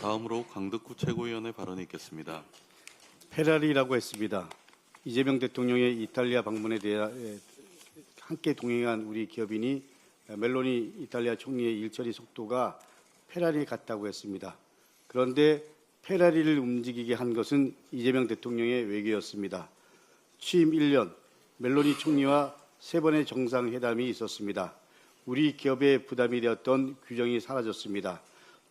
다음으로 강덕구 최고위원의 발언이 있겠습니다. 페라리라고 했습니다. 이재명 대통령의 이탈리아 방문에 대해 함께 동행한 우리 기업인이 멜로니 이탈리아 총리의 일처리 속도가 페라리 같다고 했습니다. 그런데 페라리를 움직이게 한 것은 이재명 대통령의 외교였습니다. 취임 1년 멜로니 총리와 3번의 정상회담이 있었습니다. 우리 기업의 부담이 되었던 규정이 사라졌습니다.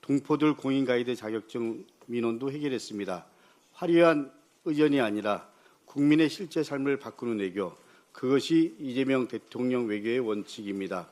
동포들 공인가이드 자격증 민원도 해결했습니다. 화려한 의전이 아니라 국민의 실제 삶을 바꾸는 외교, 그것이 이재명 대통령 외교의 원칙입니다.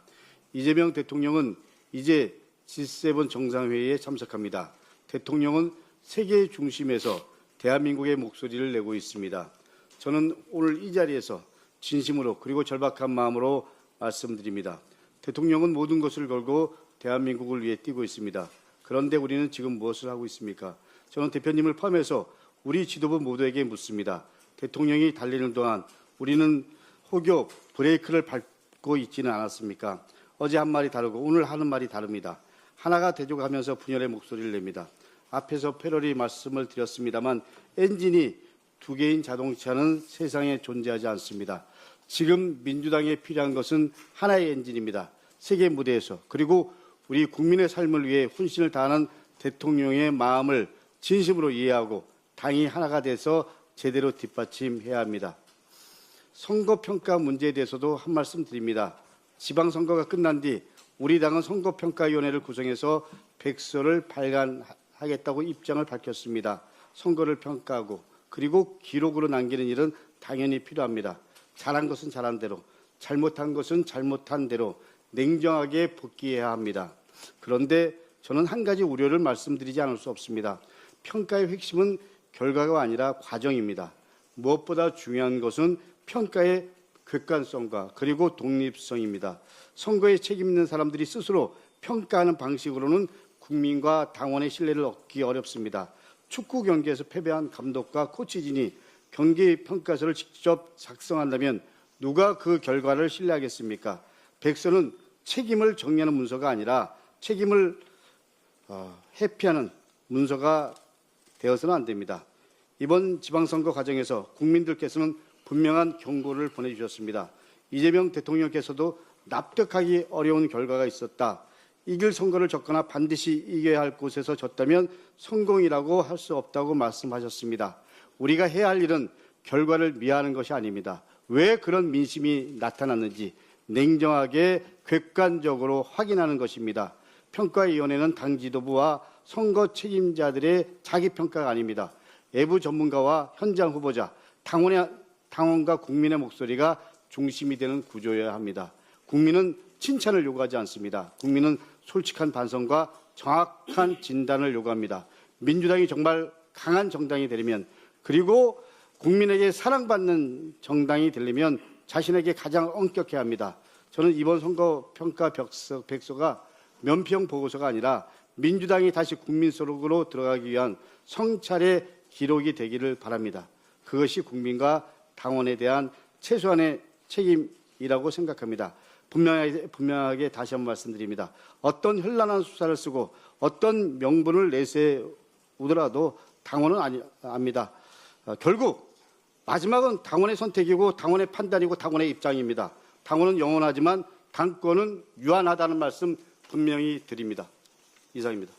이재명 대통령은 이제 G7 정상회의에 참석합니다. 대통령은 세계 중심에서 대한민국의 목소리를 내고 있습니다. 저는 오늘 이 자리에서 진심으로 그리고 절박한 마음으로 말씀드립니다. 대통령은 모든 것을 걸고 대한민국을 위해 뛰고 있습니다. 그런데 우리는 지금 무엇을 하고 있습니까? 저는 대표님을 포함해서 우리 지도부 모두에게 묻습니다. 대통령이 달리는 동안 우리는 혹여 브레이크를 밟고 있지는 않았습니까? 어제 한 말이 다르고 오늘 하는 말이 다릅니다. 하나가 대조하면서 분열의 목소리를 냅니다. 앞에서 패러리 말씀을 드렸습니다만 엔진이 2개인 자동차는 세상에 존재하지 않습니다. 지금 민주당에 필요한 것은 하나의 엔진입니다. 세계 무대에서 그리고 우리 국민의 삶을 위해 혼신을 다하는 대통령의 마음을 진심으로 이해하고 당이 하나가 돼서 제대로 뒷받침해야 합니다. 선거평가 문제에 대해서도 한 말씀 드립니다. 지방선거가 끝난 뒤 우리 당은 선거평가위원회를 구성해서 백서를 발간하겠다고 입장을 밝혔습니다. 선거를 평가하고 그리고 기록으로 남기는 일은 당연히 필요합니다. 잘한 것은 잘한 대로, 잘못한 것은 잘못한 대로 냉정하게 복귀해야 합니다. 그런데 저는 한 가지 우려를 말씀드리지 않을 수 없습니다. 평가의 핵심은 결과가 아니라 과정입니다. 무엇보다 중요한 것은 평가의 객관성과 그리고 독립성입니다. 선거에 책임 있는 사람들이 스스로 평가하는 방식으로는 국민과 당원의 신뢰를 얻기 어렵습니다. 축구 경기에서 패배한 감독과 코치진이 경기 평가서를 직접 작성한다면 누가 그 결과를 신뢰하겠습니까? 백서는 책임을 정리하는 문서가 아니라 책임을 회피하는 문서가 되어서는 안 됩니다. 이번 지방선거 과정에서 국민들께서는 분명한 경고를 보내주셨습니다. 이재명 대통령께서도 납득하기 어려운 결과가 있었다. 이길 선거를 졌거나 반드시 이겨야 할 곳에서 졌다면 성공이라고 할 수 없다고 말씀하셨습니다. 우리가 해야 할 일은 결과를 미화하는 것이 아닙니다. 왜 그런 민심이 나타났는지 냉정하게 객관적으로 확인하는 것입니다. 평가위원회는 당 지도부와 선거 책임자들의 자기평가가 아닙니다. 외부 전문가와 현장 후보자, 당원과 국민의 목소리가 중심이 되는 구조여야 합니다. 국민은 칭찬을 요구하지 않습니다. 국민은 솔직한 반성과 정확한 진단을 요구합니다. 민주당이 정말 강한 정당이 되려면 그리고 국민에게 사랑받는 정당이 되려면 자신에게 가장 엄격해야 합니다. 저는 이번 선거평가 백서가 면피형 보고서가 아니라 민주당이 다시 국민 속으로 들어가기 위한 성찰의 기록이 되기를 바랍니다. 그것이 국민과 당원에 대한 최소한의 책임이라고 생각합니다. 분명하게 다시 한번 말씀드립니다. 어떤 현란한 수사를 쓰고 어떤 명분을 내세우더라도 당원은 압니다. 결국 마지막은 당원의 선택이고 당원의 판단이고 당원의 입장입니다. 당원은 영원하지만 당권은 유한하다는 말씀 분명히 드립니다. 이상입니다.